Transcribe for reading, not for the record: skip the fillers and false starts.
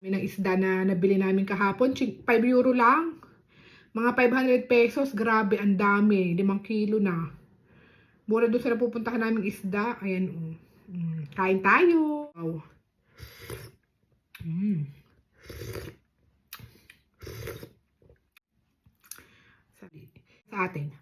May ng isda na nabili namin kahapon, 5 euro lang. Mga 500 pesos, grabe, ang dami. 5 kilo na. Mura doon sa napupuntahan namin isda. Ayan, oh. Kain tayo. Wow. Sa atin.